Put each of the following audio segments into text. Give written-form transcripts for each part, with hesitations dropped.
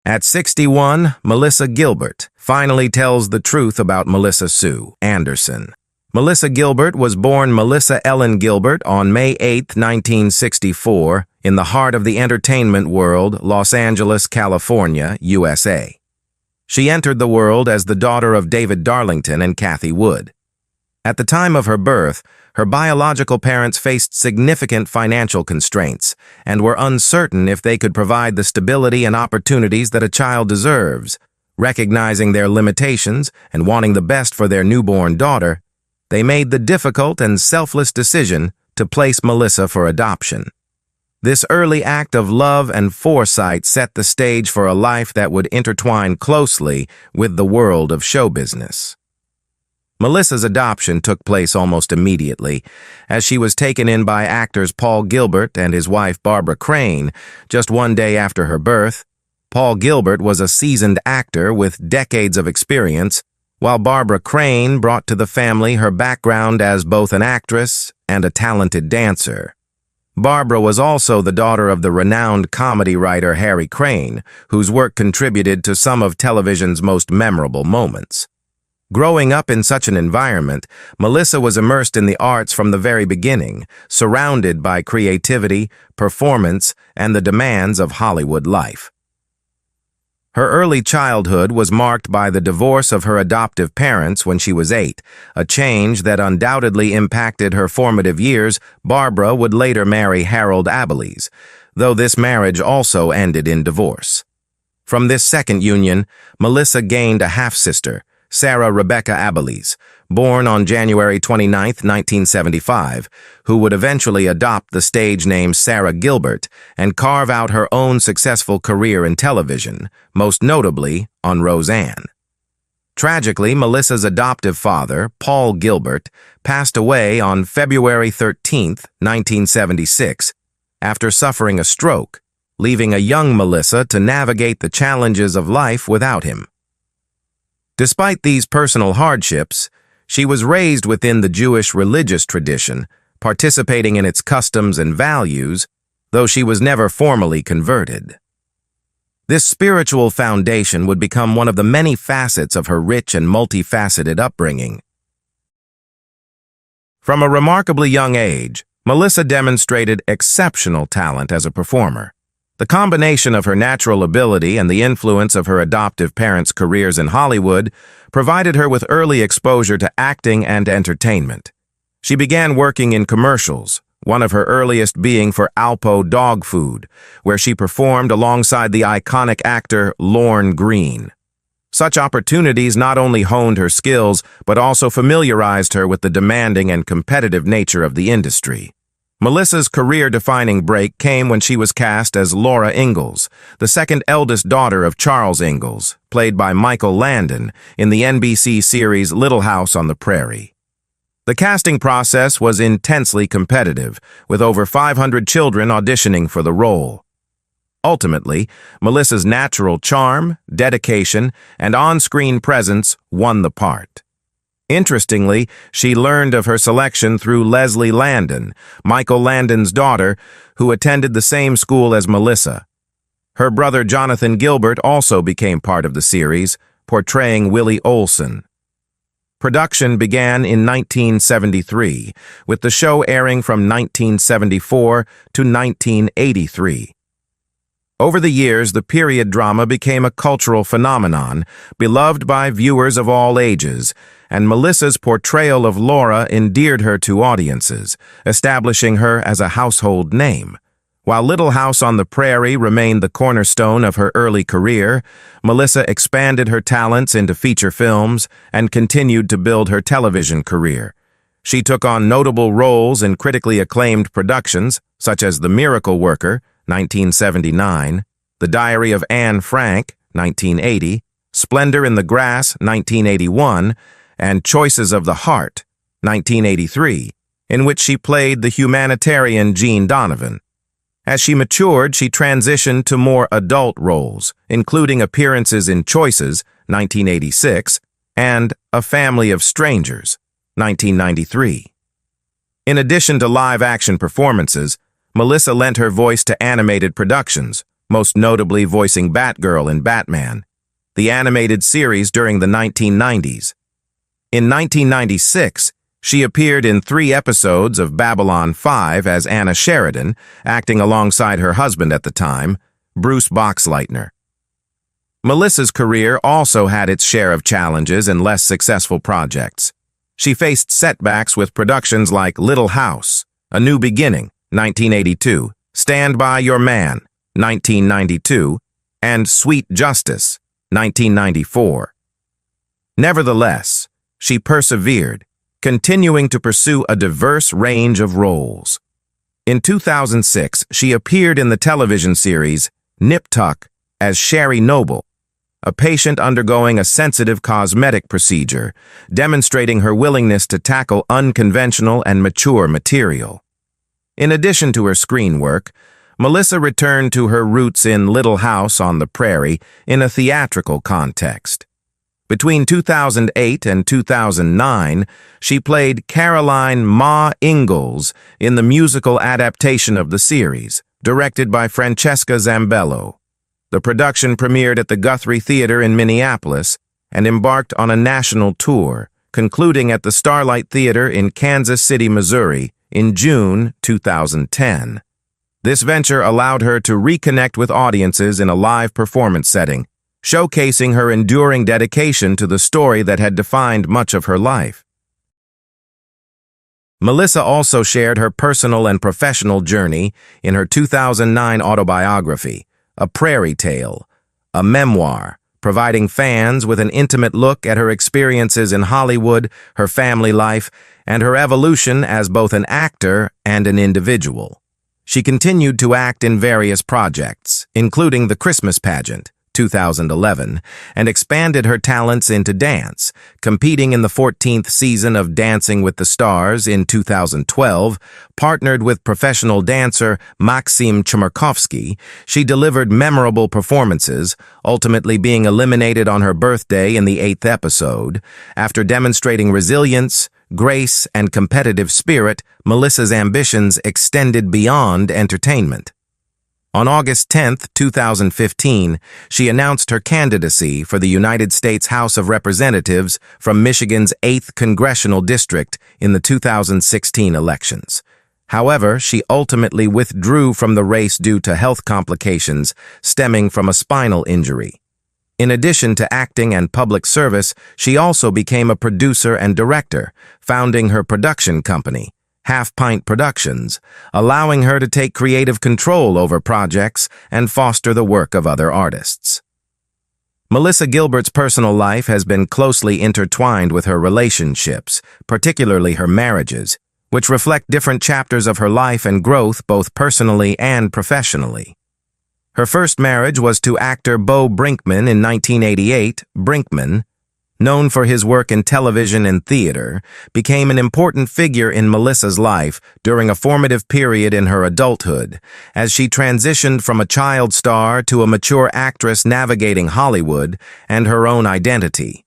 At 61, Melissa Gilbert finally tells the truth about Melissa Sue Anderson. Melissa Gilbert was born Melissa Ellen Gilbert on May 8, 1964, in the heart of the entertainment world, Los Angeles, California, USA. She entered the world as the daughter of David Darlington and Kathy Wood. At the time of her birth, her biological parents faced significant financial constraints and were uncertain if they could provide the stability and opportunities that a child deserves. Recognizing their limitations and wanting the best for their newborn daughter, they made the difficult and selfless decision to place Melissa for adoption. This early act of love and foresight set the stage for a life that would intertwine closely with the world of show business. Melissa's adoption took place almost immediately, as she was taken in by actors Paul Gilbert and his wife Barbara Crane just one day after her birth. Paul Gilbert was a seasoned actor with decades of experience, while Barbara Crane brought to the family her background as both an actress and a talented dancer. Barbara was also the daughter of the renowned comedy writer Harry Crane, whose work contributed to some of television's most memorable moments. Growing up in such an environment, Melissa was immersed in the arts from the very beginning, surrounded by creativity, performance, and the demands of Hollywood life. Her early childhood was marked by the divorce of her adoptive parents when she was 8, a change that undoubtedly impacted her formative years. Barbara would later marry Harold Abeles, though this marriage also ended in divorce. From this second union, Melissa gained a half-sister, Sarah Rebecca Abeles, born on January 29, 1975, who would eventually adopt the stage name Sarah Gilbert and carve out her own successful career in television, most notably on Roseanne. Tragically, Melissa's adoptive father, Paul Gilbert, passed away on February 13, 1976, after suffering a stroke, leaving a young Melissa to navigate the challenges of life without him. Despite these personal hardships, she was raised within the Jewish religious tradition, participating in its customs and values, though she was never formally converted. This spiritual foundation would become one of the many facets of her rich and multifaceted upbringing. From a remarkably young age, Melissa demonstrated exceptional talent as a performer. The combination of her natural ability and the influence of her adoptive parents' careers in Hollywood provided her with early exposure to acting and entertainment. She began working in commercials, one of her earliest being for Alpo dog food, where she performed alongside the iconic actor Lorne Greene. Such opportunities not only honed her skills, but also familiarized her with the demanding and competitive nature of the industry. Melissa's career-defining break came when she was cast as Laura Ingalls, the second eldest daughter of Charles Ingalls, played by Michael Landon, in the NBC series Little House on the Prairie. The casting process was intensely competitive, with over 500 children auditioning for the role. Ultimately, Melissa's natural charm, dedication, and on-screen presence won the part. Interestingly, she learned of her selection through Leslie Landon, Michael Landon's daughter, who attended the same school as Melissa. Her brother Jonathan Gilbert also became part of the series, portraying Willie Olson. Production began in 1973, with the show airing from 1974 to 1983. Over the years, the period drama became a cultural phenomenon, beloved by viewers of all ages, and Melissa's portrayal of Laura endeared her to audiences, establishing her as a household name. While Little House on the Prairie remained the cornerstone of her early career, Melissa expanded her talents into feature films and continued to build her television career. She took on notable roles in critically acclaimed productions, such as The Miracle Worker, 1979, The Diary of Anne Frank, 1980, Splendor in the Grass, 1981, and Choices of the Heart, 1983, in which she played the humanitarian Jean Donovan. As she matured, she transitioned to more adult roles, including appearances in Choices, 1986, and A Family of Strangers, 1993. In addition to live-action performances, Melissa lent her voice to animated productions, most notably voicing Batgirl in Batman, the animated series during the 1990s. In 1996, she appeared in 3 episodes of Babylon 5 as Anna Sheridan, acting alongside her husband at the time, Bruce Boxleitner. Melissa's career also had its share of challenges and less successful projects. She faced setbacks with productions like Little House, A New Beginning, 1982, Stand By Your Man, 1992, and Sweet Justice, 1994. Nevertheless, she persevered, continuing to pursue a diverse range of roles. In 2006, she appeared in the television series Nip Tuck as Sherry Noble, a patient undergoing a sensitive cosmetic procedure, demonstrating her willingness to tackle unconventional and mature material. In addition to her screen work, Melissa returned to her roots in Little House on the Prairie in a theatrical context. Between 2008 and 2009, she played Caroline Ma Ingalls in the musical adaptation of the series, directed by Francesca Zambello. The production premiered at the Guthrie Theater in Minneapolis and embarked on a national tour, concluding at the Starlight Theater in Kansas City, Missouri, in June 2010. This venture allowed her to reconnect with audiences in a live performance setting, showcasing her enduring dedication to the story that had defined much of her life. Melissa also shared her personal and professional journey in her 2009 autobiography, A Prairie Tale, a memoir, providing fans with an intimate look at her experiences in Hollywood, her family life, and her evolution as both an actor and an individual. She continued to act in various projects, including The Christmas Pageant, 2011, and expanded her talents into dance, competing in the 14th season of Dancing with the Stars in 2012, partnered with professional dancer Maxim Chmerkovsky. She delivered memorable performances, ultimately being eliminated on her birthday in the 8th episode. After demonstrating resilience, grace, and competitive spirit, Melissa's ambitions extended beyond entertainment. On August 10, 2015, she announced her candidacy for the United States House of Representatives from Michigan's 8th Congressional District in the 2016 elections. However, she ultimately withdrew from the race due to health complications stemming from a spinal injury. In addition to acting and public service, she also became a producer and director, founding her production company, Half Pint Productions, allowing her to take creative control over projects and foster the work of other artists. Melissa Gilbert's personal life has been closely intertwined with her relationships, particularly her marriages, which reflect different chapters of her life and growth both personally and professionally. Her first marriage was to actor Bo Brinkman in 1988. Brinkman, known for his work in television and theater, became an important figure in Melissa's life during a formative period in her adulthood, as she transitioned from a child star to a mature actress navigating Hollywood and her own identity.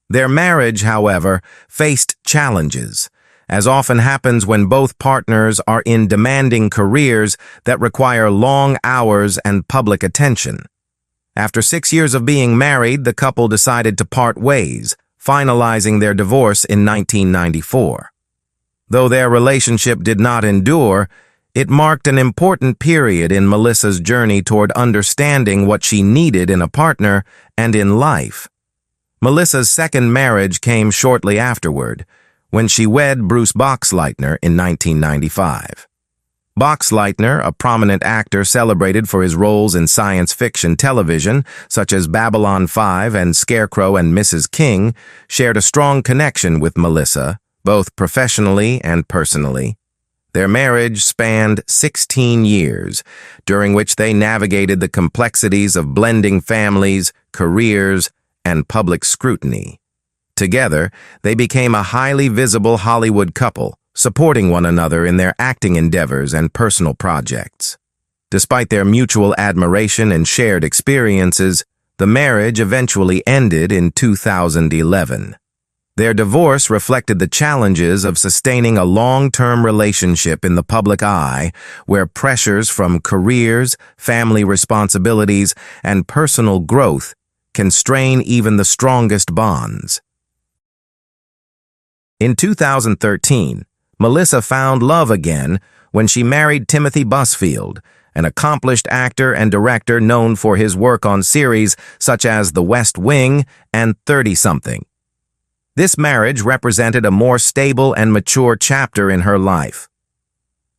Their marriage, however, faced challenges, as often happens when both partners are in demanding careers that require long hours and public attention. After 6 years of being married, the couple decided to part ways, finalizing their divorce in 1994. Though their relationship did not endure, it marked an important period in Melissa's journey toward understanding what she needed in a partner and in life. Melissa's second marriage came shortly afterward, when she wed Bruce Boxleitner in 1995. Boxleitner, a prominent actor celebrated for his roles in science fiction television, such as Babylon 5 and Scarecrow and Mrs. King, shared a strong connection with Melissa, both professionally and personally. Their marriage spanned 16 years, during which they navigated the complexities of blending families, careers, and public scrutiny. Together, they became a highly visible Hollywood couple, supporting one another in their acting endeavors and personal projects. Despite their mutual admiration and shared experiences, the marriage eventually ended in 2011. Their divorce reflected the challenges of sustaining a long-term relationship in the public eye, where pressures from careers, family responsibilities, and personal growth can strain even the strongest bonds. In 2013, Melissa found love again when she married Timothy Busfield, an accomplished actor and director known for his work on series such as The West Wing and 30-something. This marriage represented a more stable and mature chapter in her life.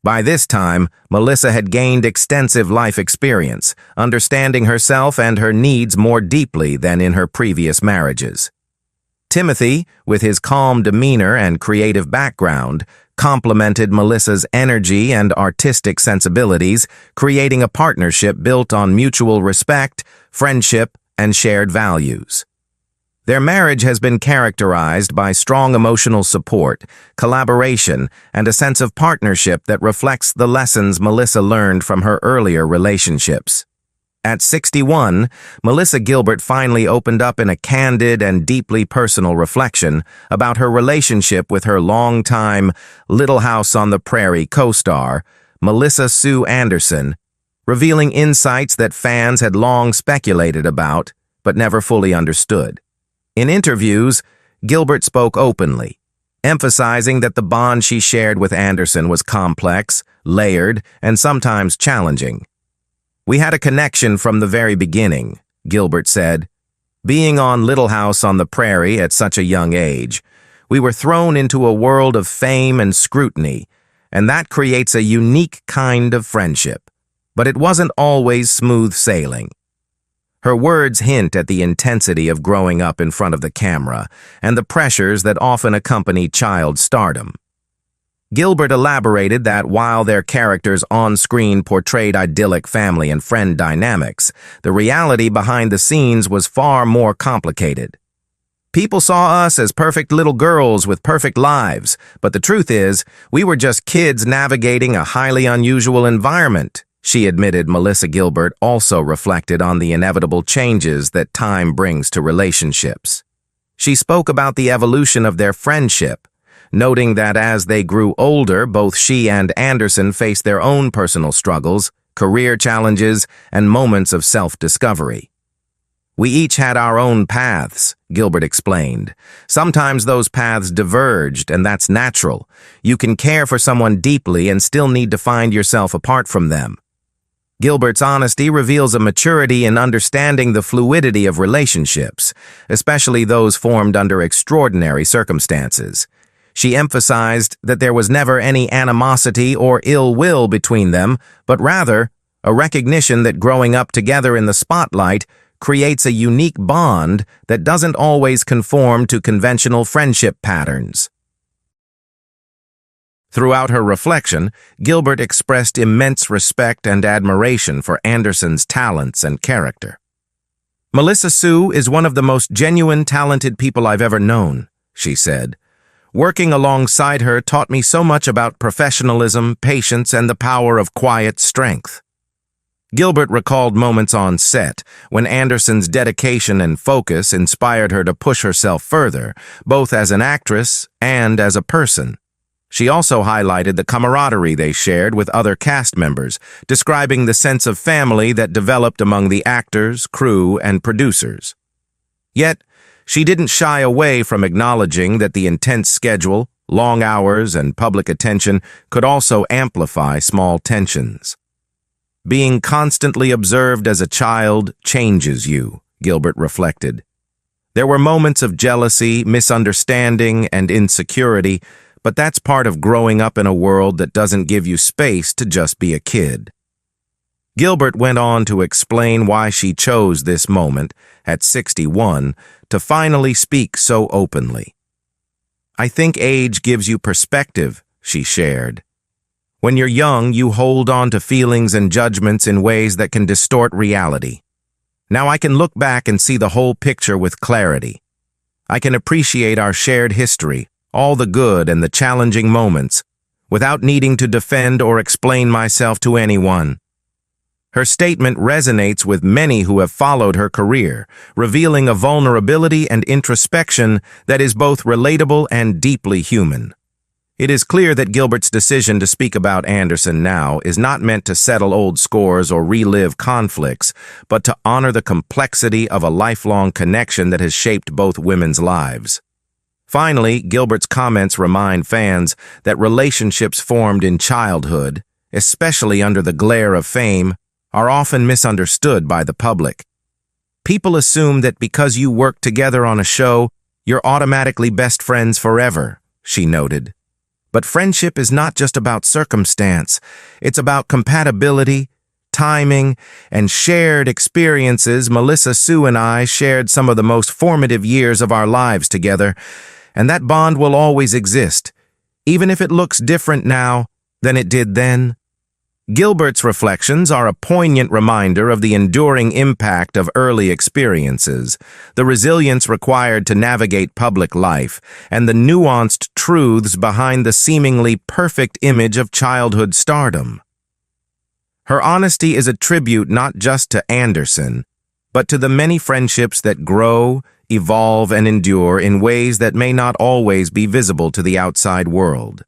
By this time, Melissa had gained extensive life experience, understanding herself and her needs more deeply than in her previous marriages. Timothy, with his calm demeanor and creative background, complemented Melissa's energy and artistic sensibilities, creating a partnership built on mutual respect, friendship, and shared values. Their marriage has been characterized by strong emotional support, collaboration, and a sense of partnership that reflects the lessons Melissa learned from her earlier relationships. At 61, Melissa Gilbert finally opened up in a candid and deeply personal reflection about her relationship with her longtime Little House on the Prairie co-star, Melissa Sue Anderson, revealing insights that fans had long speculated about but never fully understood. In interviews, Gilbert spoke openly, emphasizing that the bond she shared with Anderson was complex, layered, and sometimes challenging. "We had a connection from the very beginning," Gilbert said. "Being on Little House on the Prairie at such a young age, we were thrown into a world of fame and scrutiny, and that creates a unique kind of friendship. But it wasn't always smooth sailing." Her words hint at the intensity of growing up in front of the camera and the pressures that often accompany child stardom. Gilbert elaborated that while their characters on-screen portrayed idyllic family and friend dynamics, the reality behind the scenes was far more complicated. "People saw us as perfect little girls with perfect lives, but the truth is, we were just kids navigating a highly unusual environment," she admitted. Melissa Gilbert also reflected on the inevitable changes that time brings to relationships. She spoke about the evolution of their friendship, noting that as they grew older, both she and Anderson faced their own personal struggles, career challenges, and moments of self-discovery. "We each had our own paths," Gilbert explained. "Sometimes those paths diverged, and that's natural. You can care for someone deeply and still need to find yourself apart from them." Gilbert's honesty reveals a maturity in understanding the fluidity of relationships, especially those formed under extraordinary circumstances. She emphasized that there was never any animosity or ill will between them, but rather a recognition that growing up together in the spotlight creates a unique bond that doesn't always conform to conventional friendship patterns. Throughout her reflection, Gilbert expressed immense respect and admiration for Anderson's talents and character. "Melissa Sue is one of the most genuine, talented people I've ever known," she said. "Working alongside her taught me so much about professionalism, patience, and the power of quiet strength." Gilbert recalled moments on set when Anderson's dedication and focus inspired her to push herself further, both as an actress and as a person. She also highlighted the camaraderie they shared with other cast members, describing the sense of family that developed among the actors, crew, and producers. Yet, she didn't shy away from acknowledging that the intense schedule, long hours, and public attention could also amplify small tensions. "Being constantly observed as a child changes you," Gilbert reflected. "There were moments of jealousy, misunderstanding, and insecurity, but that's part of growing up in a world that doesn't give you space to just be a kid." Gilbert went on to explain why she chose this moment, at 61, to finally speak so openly. "I think age gives you perspective," she shared. "When you're young, you hold on to feelings and judgments in ways that can distort reality. Now I can look back and see the whole picture with clarity. I can appreciate our shared history, all the good and the challenging moments, without needing to defend or explain myself to anyone." Her statement resonates with many who have followed her career, revealing a vulnerability and introspection that is both relatable and deeply human. It is clear that Gilbert's decision to speak about Anderson now is not meant to settle old scores or relive conflicts, but to honor the complexity of a lifelong connection that has shaped both women's lives. Finally, Gilbert's comments remind fans that relationships formed in childhood, especially under the glare of fame, are often misunderstood by the public. People assume that because you work together on a show, you're automatically best friends forever, she noted. But friendship is not just about circumstance. It's about compatibility, timing, and shared experiences. Melissa Sue and I shared some of the most formative years of our lives together, and that bond will always exist, even if it looks different now than it did then. Gilbert's reflections are a poignant reminder of the enduring impact of early experiences, the resilience required to navigate public life, and the nuanced truths behind the seemingly perfect image of childhood stardom. Her honesty is a tribute not just to Anderson, but to the many friendships that grow, evolve, and endure in ways that may not always be visible to the outside world.